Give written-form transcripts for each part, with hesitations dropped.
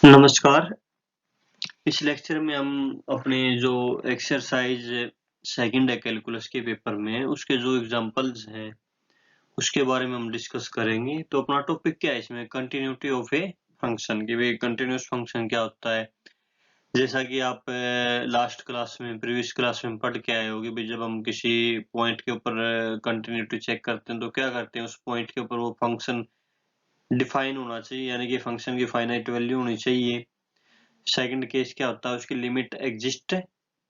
नमस्कार। इस लेक्चर में हम अपने जो एक्सरसाइज सेकंड है कैलकुलस के पेपर में उसके जो एग्जांपल्स हैं उसके बारे में हम डिस्कस करेंगे। तो अपना टॉपिक क्या है इसमें, कंटिन्यूटी ऑफ ए फंक्शन की। भाई कंटिन्यूस फंक्शन क्या होता है, जैसा कि आप लास्ट क्लास में प्रीवियस क्लास में पढ़ के आए होगे। भाई जब हम किसी पॉइंट के ऊपर कंटिन्यूटी चेक करते हैं तो क्या करते हैं, उस पॉइंट के ऊपर वो फंक्शन डिफाइन होना चाहिए, यानी कि फंक्शन की फाइनाइट वैल्यू होनी चाहिए। सेकंड केस क्या होता है, उसकी लिमिट एग्जिस्ट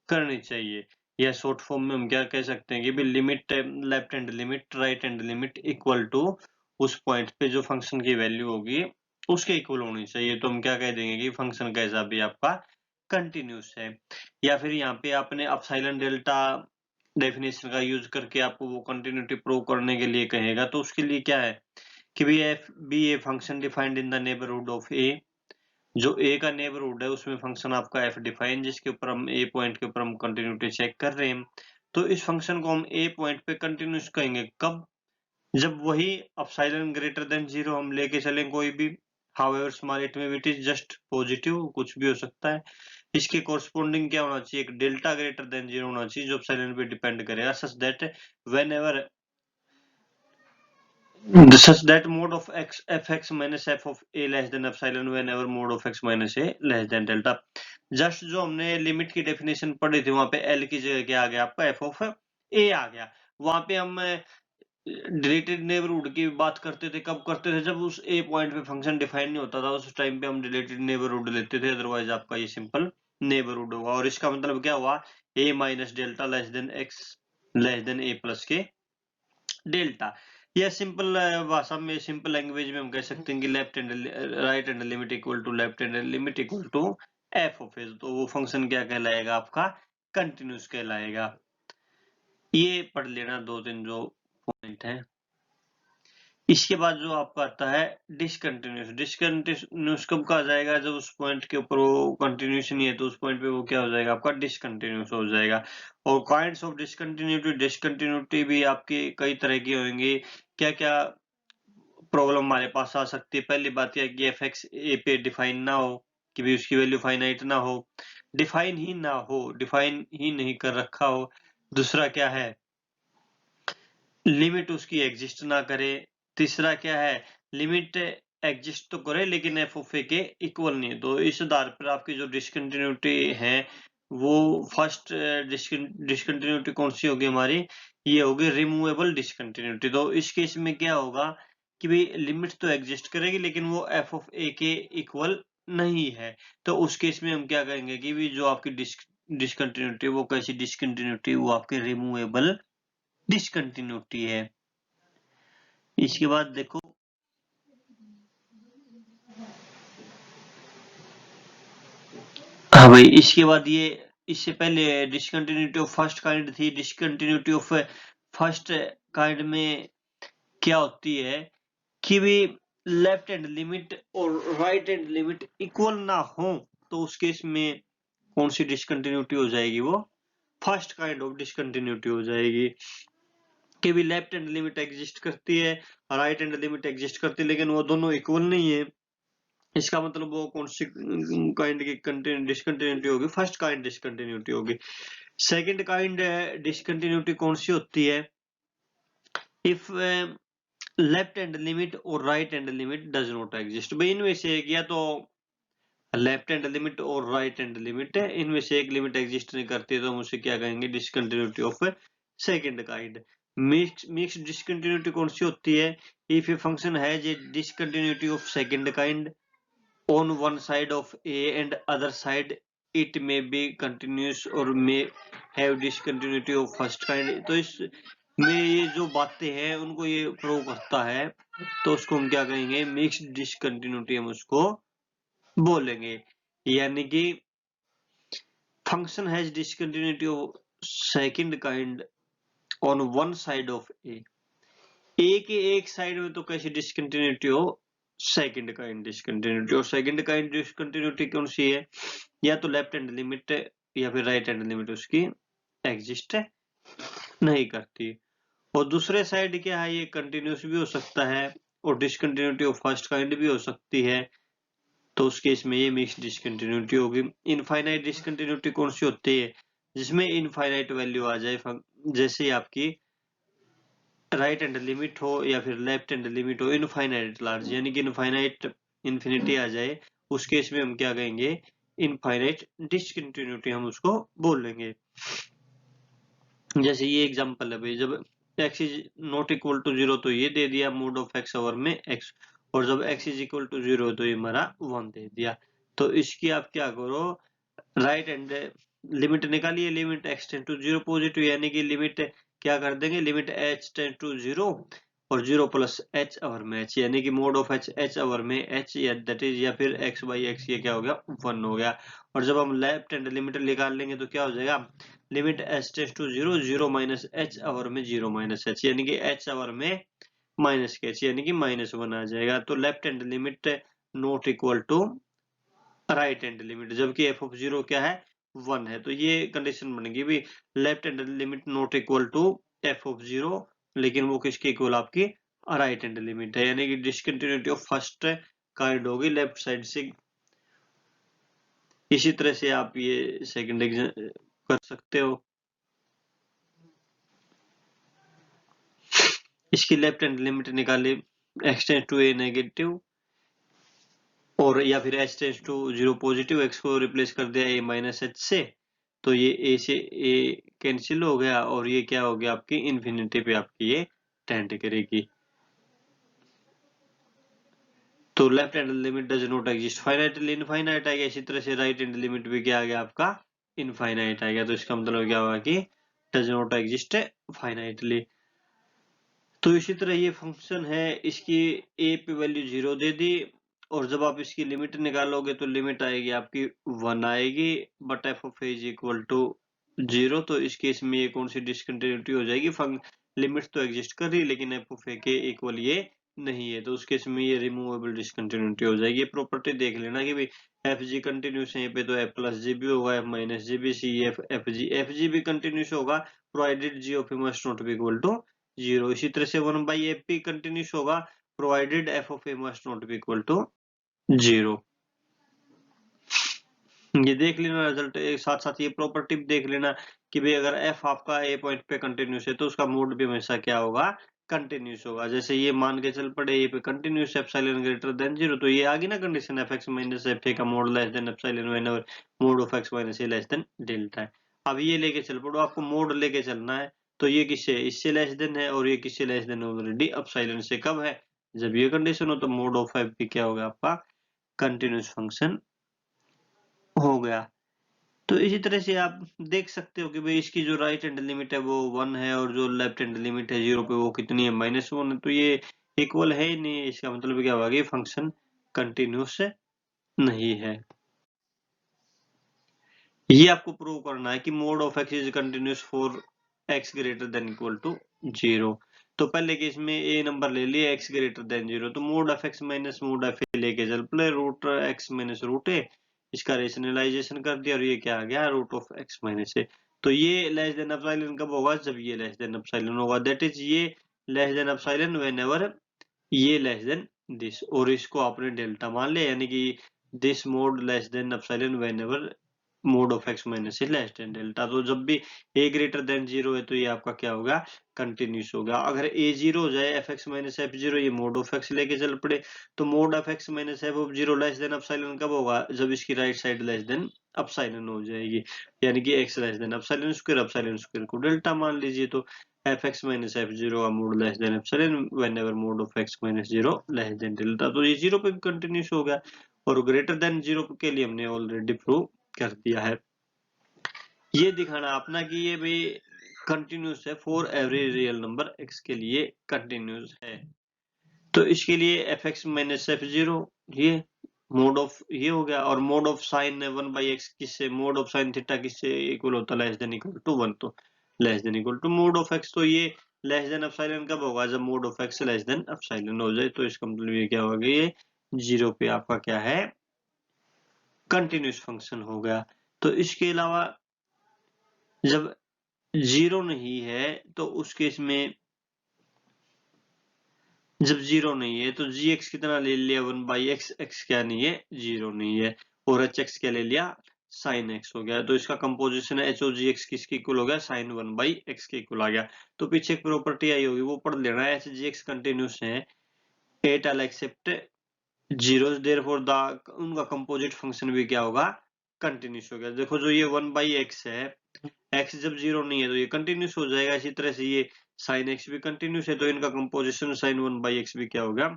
करनी चाहिए, या शॉर्ट फॉर्म में हम क्या कह सकते हैं कि भी limit, left hand limit right hand limit equal to उस पॉइंट पे जो फंक्शन की वैल्यू होगी उसके इक्वल होनी चाहिए। तो हम क्या कह देंगे कि फंक्शन कैसा भी आपका कंटिन्यूस है। या फिर यहाँ पे आपने अपसाइलन डेल्टा डेफिनेशन का यूज करके आपको वो कंटिन्यूटी प्रूव करने के लिए कहेगा, तो उसके लिए क्या है कि भी F B a function defined in the neighbourhood of a. जो ए का नेबरहुड है उसमें फंक्शन आपका एफ डिफाइन, जिसके ऊपर हम ए पॉइंट के ऊपर हम कंटिन्यूटी चेक कर रहे हैं। तो इस फंक्शन को हम ए पॉइंट पे कंटिन्यूस कहेंगे कब, जब वही एप्सिलॉन ग्रेटर देन 0 हम लेके चलें कोई भी। हाउएवर स्मॉल इट में इट इज जस्ट पॉजिटिव, कुछ भी हो सकता है। इसके कोरस्पोंडिंग क्या होना चाहिए, एक डेल्टा ग्रेटर देन 0 होना चाहिए जो एप्सिलॉन पे डिपेंड करेगा, such that whenever such that mode of x fx minus f of a less than epsilon whenever mode of x minus a less than delta। Just जो हमने limit की definition पढ़ी थी वहां पे l की जगह क्या आ गया आपका f of a आ गया। वहां पे हम डिलेटेड नेबरहुड की बात करते थे, कब करते थे, जब उस a पॉइंट पे फंक्शन डिफाइन नहीं होता था, उस टाइम पे हम डिलेटेड नेबरहुड लेते थे, अदरवाइज आपका ये सिंपल नेबरहुड होगा। और इसका मतलब क्या हुआ, a minus delta less than x less than a plus के डेल्टा। या सिंपल भाषा में, सिंपल लैंग्वेज में हम कह सकते हैं कि left hand right hand limit equal to left hand limit equal to f of s. तो वो फंक्शन क्या कहलाएगा आपका, कंटिन्यूस कहलाएगा। ये पढ़ लेना दो तीन जो पॉइंट है। इसके बाद जो आपका आता है डिसकंटिन्यूस। डिसकंटिन्यूस कब कहा जाएगा, जब उस पॉइंट के ऊपर वो कंटिन्यूस नहीं है, तो उस पॉइंट पे वो क्या हो जाएगा आपका, डिसकंटिन्यूस हो जाएगा। और काइंड्स ऑफ डिसकंटिन्यूटी, डिसकंटिन्यूटी भी आपकी कई तरह की होंगी। क्या क्या प्रॉब्लम हमारे पास आ सकती है, पहली बात यह कि एफ एक्स ए पे डिफाइन ना हो, कि भी उसकी वैल्यू फाइनाइट ना हो, डिफाइन ही ना हो, डिफाइन ही नहीं कर रखा हो। दूसरा क्या है, लिमिट उसकी एग्जिस्ट ना करे। तीसरा क्या है, लिमिट एग्जिस्ट तो करे लेकिन एफ ऑफ ए के इक्वल नहीं है। तो इस आधार पर आपकी जो डिसकंटिन्यूटी है वो फर्स्ट डिसकंटिन्यूटी कौन सी होगी हमारी, ये होगी रिमूवेबल डिसकंटिन्यूटी। तो इस केस में क्या होगा कि भाई लिमिट तो एग्जिस्ट करेगी लेकिन वो एफ ऑफ ए के इक्वल नहीं है। तो उस केस में हम क्या कहेंगे कि भी जो आपकी डिसकंटिन्यूटी वो कैसी डिसकंटिन्यूटी, वो आपकी रिमूवेबल डिसकंटिन्यूटी है। इसके बाद देखो, हाँ भाई, इसके बाद ये, इससे पहले डिसकंटिन्यूटी ऑफ फर्स्ट काइंड थी। डिसकंटिन्यूटी ऑफ फर्स्ट काइंड में क्या होती है कि भी लेफ्ट हैंड लिमिट और राइट हैंड लिमिट इक्वल ना हो, तो उस केस में कौन सी डिसकंटिन्यूटी हो जाएगी, वो फर्स्ट काइंड ऑफ डिसकंटिन्यूटी हो जाएगी। कि भी लेफ्ट हैंड लिमिट एग्जिस्ट करती है, राइट हैंड लिमिट एग्जिस्ट करती है, लेकिन वो दोनों इक्वल नहीं है। इसका मतलब वो कौन सी काइंड की डिसकंटिन्यूटी होगी, फर्स्ट काइंड डिसकंटिन्यूटी होगी। सेकंड काइंड डिसकंटिन्यूटी कौन सी होती है, इफ लेफ्ट हैंड लिमिट और right hand limit does not exist. भाई इनमें से एक, या तो लेफ्ट हैंड लिमिट और राइट हैंड लिमिट है, इनमें से एक लिमिट एग्जिस्ट नहीं करती, तो हम उसे क्या कहेंगे, discontinuity of second kind. Mix discontinuity कौन सी होती है, if a function has a discontinuity of second kind on one side of a and other side it may be continuous or may have discontinuity of first kind। तो इस में ये जो बातें हैं उनको ये प्रूव करता है, तो उसको हम क्या कहेंगे, मिक्स्ड डिसकंटिन्यूटी हम उसको बोलेंगे। यानी कि function has discontinuity of second kind on one side of a के एक साइड में तो कैसी डिसकंटिन्यूटी हो, सेकंड काइंड डिसकंटिन्यूटी। और सेकंड काइंड डिसकंटिन्यूटी कौन सी है, या तो लेफ्ट हैंड लिमिट या फिर राइट हैंड लिमिट उसकी एग्जिस्ट नहीं करती। और दूसरे साइड क्या है, ये कंटिन्यूस भी हो सकता है और डिसकंटिन्यूटी ऑफ फर्स्ट काइंड भी हो सकती है। तो उस केस में ये मिक्स डिसकंटिन्यूटी होगी। इनफाइनाइट डिसकंटिन्यूटी कौन सी होती है? जिसमें इनफाइनाइट वैल्यू आ जाए, जैसे आपकी राइट हैंड लिमिट हो या फिर लेफ्ट हैंड लिमिट हो इनफाइनाइट लार्ज, यानी कि इनफाइनाइट इन्फिनिटी आ जाए, उस केस में हम क्या कहेंगे? इनफाइनाइट डिसकंटिन्यूटी हम उसको बोल लेंगे। जैसे ये एग्जांपल है भाई, जब x is not equal to 0 तो ये दे दिया मोड ऑफ x ओवर में x, और जब x इज इक्वल टू 0 तो ये हमारा 1 दे दिया। तो इसकी आप क्या करो, राइट हैंड लिमिट निकालिए, limit x tend to 0 positive, यानी कि लिमिट क्या कर देंगे, लिमिट h टेंड टू 0 और 0 प्लस h ओवर में h, यानी कि मोड ऑफ h ओवर में h, या दैट इज या फिर x बाई x, ये क्या हो गया, 1 हो गया। और जब हम लेफ्ट हैंड लिमिट निकाल लेंगे तो क्या हो जाएगा, limit h tends to 0 0 minus h over में 0 माइनस h, यानी कि h ओवर में माइनस के h, यानी कि -1 आ जाएगा। तो left hand limit not equal to right hand limit, जबकि f ऑफ 0 क्या है, 1 है। तो ये कंडीशन बनेगी भी, left hand limit not equal to f of 0, लेकिन वो किसके इक्वल, आपकी राइट हैंड लिमिट है, यानी कि डिसकंटिन्यूटी ऑफ फर्स्ट काइंड होगी लेफ्ट साइड से। इसी तरह से आप ये सेकंड कर सकते हो। इसकी लेफ्ट हैंड लिमिट निकाले, x tends to a negative, और या फिर h tends to 0 positive, x को रिप्लेस कर दिया a माइनस h से, तो ये a से a कैंसिल हो गया, और ये क्या हो गया, आपकी इन्फिनिटी पे आपकी ये टेंड करेगी। तो left hand limit does not exist, finitely infinite आएगा। इसी तरह से राइट हैंड लिमिट भी क्या आ गया, आपका इनफाइनाइट आएगा। तो इसका मतलब क्या होगा कि डज नॉट एग्जिस्ट फाइनाइटली। तो इसी तरह ये फंक्शन है, इसकी a पे वैल्यू 0 दे दी, और जब आप इसकी लिमिट निकालोगे तो लिमिट आएगी आपकी 1 आएगी, but f of a is equal to 0। तो इस केस में ये कौन सी डिसकंटिन्यूटी हो जाएगी, लिमिट तो एग्जिस्ट कर रही है लेकिन f ऑफ a के इक्वल ये नहीं है, तो उस केस में ये रिमूवेबल डिसकंटिन्यूटी हो जाएगी। प्रॉपर्टी देख लेना कि भाई एफ जी कंटिन्यूस है यहाँ पे, तो एफ प्लस जी भी होगा, एफ माइनस जी भी, सी एफ जी भी कंटिन्यूस होगा, provided g of a must not be equal to 0। इसी तरह से 1 बाई एफ पी कंटिन्यूस होगा, provided f of a must not be equal to 0। ये देख लेना रिजल्ट, एक साथ साथ ये प्रॉपर्टी भी देख लेना कि भाई अगर f आपका a पॉइंट पे कंटिन्यूस है तो उसका मोड भी हमेशा क्या होगा, कंटिन्यूस होगा। जैसे ये मान के चल पड़े a पे कंटिन्यूस एप्सिलॉन ग्रेटर देन 0, तो ये आ गई ना कंडीशन, fx माइनस fa का mode less than epsilon whenever mode of x minus a less than delta है। अब ये लेके चल पड़ो, आपको मोड लेके चलना है, तो ये किससे, इससे लेस देन है, और ये किससे लेस देन ऑलरेडी एप्सिलॉन से। कब है, जब ये कंडीशन हो, तो मोड ऑफ f भी क्या होगा, आपका कंटिन्यूस फंक्शन हो गया। तो इसी तरह से आप देख सकते हो कि भाई इसकी जो राइट हैंड लिमिट है वो 1 है, और जो लेफ्ट हैंड लिमिट है 0 पे वो कितनी है, -1 है। तो ये इक्वल है ही नहीं, इसका मतलब क्या होगा कि फंक्शन कंटिन्यूस नहीं है। ये आपको प्रूव करना है कि mod of x is continuous for x greater than equal to 0। तो पहले केस में a नंबर ले लिया x ग्रेटर देन 0, तो mod of x minus mod of a लेके चल पड़े, root x minus root a, इसका रेशनलाइजेशन कर दिया, और ये क्या आ गया, root of x minus a। तो ये लेस देन एप्सिलॉन कब होगा, जब ये लेस देन एप्सिलॉन होगा, दैट इज ये लेस देन एप्सिलॉन व्हेनेवर ये लेस देन दिस, और इसको आपने डेल्टा मान लिया, यानी कि this mode less than epsilon whenever mode of x minus A less than delta. तो जब भी a ग्रेटर देन 0 है तो ये आपका क्या होगा, कंटिन्यूस होगा। अगर a 0 हो जाए, एफ एक्स माइनस एफ 0, ये मोड ऑफ x लेके चल पड़े, तो mod of x minus F of 0 less than epsilon कब होगा, जब इसकी right side less than epsilon हो जाएगी, यानी कि x less than epsilon square को डेल्टा मान लीजिए। तो एफ एक्स माइनस एफ 0 का mode less than epsilon whenever mode of x minus 0 less than delta. तो ये 0 पे भी कंटिन्यूस हो गया, और ग्रेटर देन 0 के लिए हमने ऑलरेडी प्रूव कर दिया है। ये दिखाना अपना कि ये भी कंटिन्यूस है for every real number x के लिए कंटिन्यूस है। तो इसके लिए एफ एक्स माइनस एफ 0, ये मोड ऑफ ये हो गया, और mod of sine 1 by x किससे, मोड ऑफ साइन थीटा किससे इक्वल होता है, लेस देन इक्वल टू 1, तो less than equal to mod of x. तो ये लेस देन एप्सिलॉन कब होगा, जब mod of x less than epsilon हो जाए। तो इसका मतलब ये क्या होगा, ये 0 पे आपका क्या है, कंटिन्यूस फंक्शन हो गया। तो इसके अलावा जब 0 नहीं है तो उस केस में जब जीरो नहीं है तो जी एक्स कितना ले लिया 1/x, एक्स क्या नहीं है, जीरो नहीं है, और एच एक्स क्या ले लिया, साइन एक्स हो गया। तो इसका कंपोजिशन है एच ओ जी एक्स किसके इक्वल हो गया, साइन 1/x के इक्वल आ गया। तो पीछे एक प्रॉपर्टी आई होगी वो पढ़ लेना, एच जी एक्स कंटिन्यूस है at l except zero, therefore the उनका कंपोजिट फंक्शन भी क्या होगा, कंटिन्यूस हो गया। देखो जो ये 1/x है, x जब जीरो नहीं है तो ये कंटिन्यूस हो जाएगा, इसी तरह से ये साइन x भी कंटिन्यूस है, तो इनका कंपोजिशन साइन 1/x भी क्या हो गया,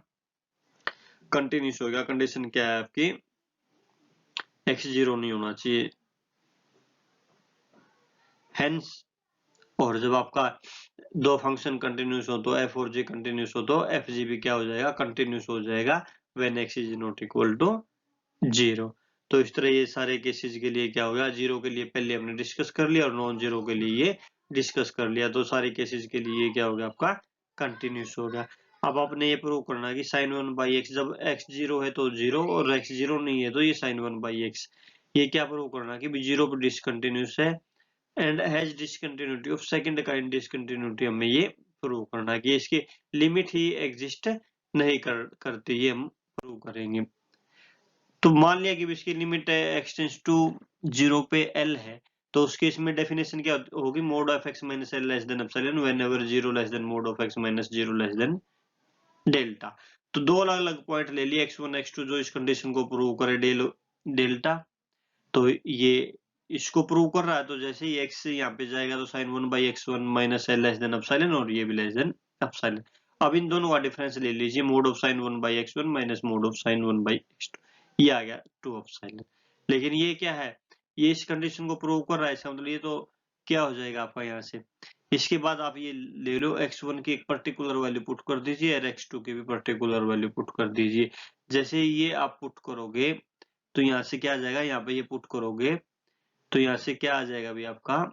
कंटिन्यूस हो गया। कंडीशन क्या है आपकी, x जीरो नहीं होना चाहिए, हेंस। और जब आपका दो फंक्शन कंटिन्यूस हो तो f और g कंटिन्यूस हो तो एफ जी भी क्या हो जाएगा, कंटिन्यूस हो जाएगा when x is not equal to zero. तो इस तरह ये सारे केसेस के लिए क्या हो गया, जीरो के लिए पहले हमने डिस्कस कर लिया और नॉन जीरो के लिए ये डिस्कस कर लिया। तो सारे केसेस के लिए ये क्या हो गया आपका, कंटिन्यूस हो गया। अब आपने ये प्रूव करना है कि साइन 1/x जब x जीरो है तो जीरो, और x जीरो नहीं है तो ये साइन 1/x, ये क्या प्रूव करना कि जीरो पर डिसकंटिन्यूस है and has discontinuity of second kind discontinuity, हमें ये प्रूव करना है कि इसकी लिमिट ही एग्जिस्ट नहीं करती, ये हम प्रूव करेंगे। तो मान लिया कि इसकी लिमिट एक्सटेंस टू जीरो पे एल है, तो उस केस में डेफिनेशन क्या होगी, mod of x minus l less than epsilon whenever zero less than mode of x minus zero less than delta. तो दो अलग अलग पॉइंट ले लिए x1 x2 जो इस कंडीशन को प्रूव करे डेल्टा। तो ये इसको प्रूव कर रहा है, तो जैसे ही x यहाँ पे जाएगा तो sine 1/x1 minus l less than epsilon, और ये भी लेस देन एप्सिलॉन। अब इन दोनों का डिफरेंस ले लीजिए, mode of sign 1/x1 minus mod of sign 1/x2, ये आ गया 2 एप्सिलॉन। लेकिन ये क्या है, ये इस कंडीशन को प्रूव कर रहा है, इसका मतलब ये तो क्या हो जाएगा आपका यहाँ से। इसके बाद आप ये ले लो x1 की एक पर्टिकुलर वैल्यू पुट कर दीजिए और x2 की भी पर्टिकुलर वैल्यू पुट कर दीजिए। जैसे ये आप पुट करोगे तो यहाँ से क्या आ जाएगा, यहाँ पे ये पुट करोगे तो यहाँ से क्या आ जाएगा भाई आपका,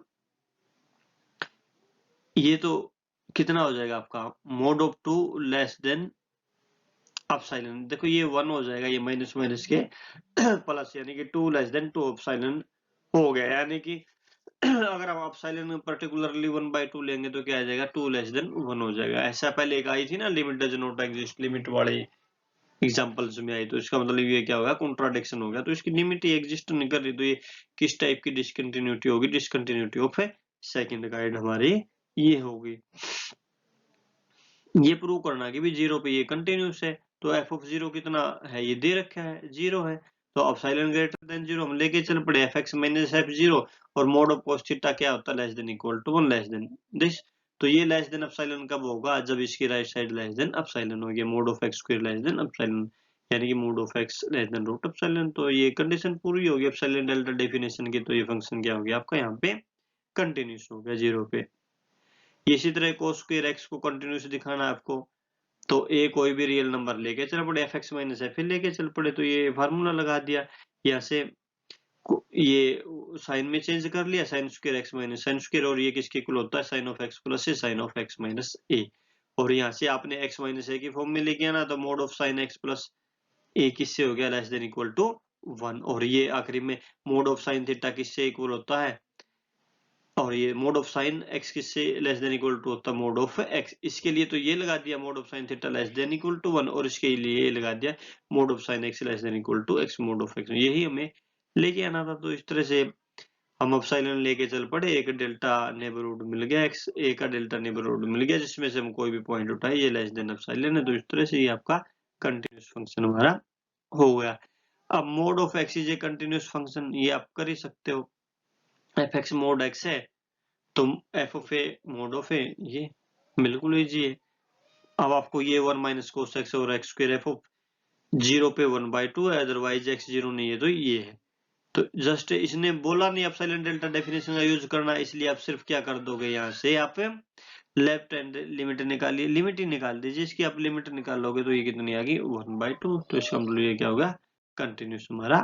ये तो कितना हो जाएगा आपका, mod of two less than epsilon. देखो ये 1 हो जाएगा, ये माइनस माइनस के प्लस, यानी कि 2 लेस देन 2 एप्सिलॉन हो गया। यानी कि अगर हम एप्सिलॉन पर्टिकुलरली 1/2 लेंगे तो क्या आ जाएगा, 2 लेस देन 1 हो जाएगा। ऐसा पहले एक आई थी ना, limit does not exist, limit वाले एग्जांपल्स में आई, तो इसका मतलब ये क्या होगा, कॉन्ट्राडिक्शन हो गया। तो इसकी लिमिट ही एग्जिस्ट नहीं कर रही, तो ये किस टाइप की डिसकंटिन्यूटी होगी, डिसकंटिन्यूटी ऑफ सेकंड काइंड हमारी ये होगी। ये प्रूव करना कि भी जीरो पे ये कंटिन्यूस है, तो एफ ऑफ जीरो कितना है, ये दे रखा है, जीरो है। तो एप्सिलॉन ग्रेटर देन जीरो हम लेके चल पड़े, f x minus f zero, और मोड ऑफ cos थीटा क्या होता है, less than equal to 1 less than this. तो ये लेस देन एप्सिलॉन कब होगा, जब इसकी right side less than epsilon होगी, mod of x square less than epsilon, यानी कि mod of x less than root epsilon. तो ये कंडीशन पूरी होगी एप्सिलॉन डेल्टा डेफिनेशन की, तो ये फंक्शन क्या हो गया आपका यहाँ पे, कंटिन्यूस हो गया जीरो पे। इसी तरह cos स्क्वायर एक्स को कंटिन्यूस दिखाना है आपको, तो ए कोई भी रियल नंबर लेके चल पड़े, एफ एक्स माइनस एफ लेके चल पड़े, तो ये फार्मूला लगा दिया यहाँ से, ये साइन में चेंज कर लिया, sine square x minus sine square, और ये किसके इक्वल होता है, sine of x plus a sine of x minus a. और यहाँ से आपने एक्स माइनस ए की फॉर्म में लेके आना, तो mod of sine x plus a किससे हो गया, लेस देन इक्वल टू 1। और ये आखिरी में मोड ऑफ साइन थीटा किससे इक्वल होता है, और ये मोड ऑफ साइन एक्स किससे लेस देन इक्वल टू होता है, मोड ऑफ एक्स। इसके लिए तो ये लगा दिया mode of sine theta less than equal to 1, और इसके लिए ये लगा दिया mode of sine x less than equal to x mod of x. यही हमें लेके आना था। तो इस तरह से हम एप्सिलॉन लेके चल पड़े, एक डेल्टा नेबरहुड मिल गया, एक्स ए का डेल्टा नेबरहुड मिल गया, जिसमें से हम कोई भी पॉइंट उठाए ये लेस देन एप्सिलॉन है। तो इस तरह से ये आपका कंटिन्यूस फंक्शन हमारा हो गया। अब mode of x is a continuous function, ये आप कर ही सकते हो, एफ एक्स मोड एक्स है तो f of a mod of a, ये बिल्कुल इजी है। अब आपको ये 1 माइनस कोस एक्स और x square f of zero पे 1/2 है, अदरवाइज एक्स जीरो नहीं है तो ये है। तो जस्ट इसने बोला नहीं एप्सिलॉन डेल्टा डेफिनेशन का यूज करना, इसलिए आप सिर्फ क्या कर दोगे, यहाँ से आप लेफ्ट हैंड लिमिट निकालिए, लिमिट ही निकाल दीजिए इसकी। आप लिमिट निकालोगे तो ये कितनी आ गई 1/2, तो इसका मतलब ये क्या होगा, कंटिन्यूस हमारा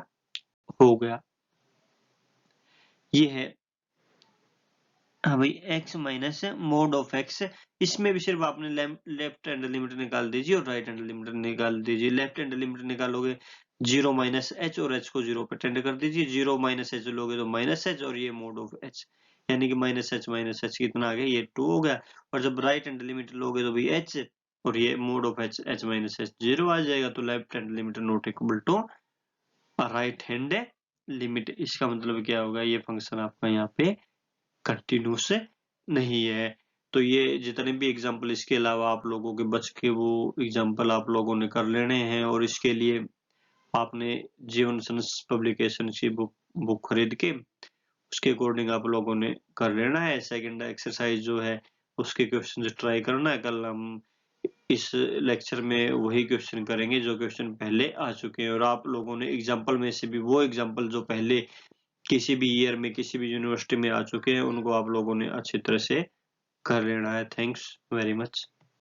हो गया। ये है हाँ भाई x minus mod of x, इसमें भी सिर्फ आपने लेफ्ट हैंड लिमिट निकाल दीजिए और राइट हैंड लिमिट निकाल दीजिए। लेफ्ट हैंड लिमिट निकालोगे 0 माइनस एच, और h को 0 पे टेंड कर दीजिए, 0 माइनस एच लोगे तो माइनस एच, और ये मोड ऑफ h, यानी कि माइनस एच कितना आ गया, ये 2 हो गया। और जब राइट हैंड लिमिट लोगे तो भाई h और ये mod of h minus h 0 आ जाएगा, तो left hand limit not equal to right hand limit. इसका मतलब क्या होगा, ये फंक्शन आपका यहाँ पे कंटिन्यूस नहीं है। तो ये जितने भी एग्जाम्पल इसके अलावा आप लोगों के बच के वो एग्जाम्पल आप लोगों ने कर लेने हैं, और इसके लिए आपने जीवन सन्स पब्लिकेशन की बुक खरीद के उसके अकॉर्डिंग आप लोगों ने कर लेना है। सेकंड एक्सरसाइज जो है उसके क्वेश्चन ट्राई करना है। कल हम इस लेक्चर में वही क्वेश्चन करेंगे जो क्वेश्चन पहले आ चुके हैं, और आप लोगों ने एग्जाम्पल में से भी वो एग्जाम्पल जो पहले किसी भी ईयर में किसी भी यूनिवर्सिटी में आ चुके हैं उनको आप लोगों ने अच्छी तरह से कर लेना है। Thanks very much.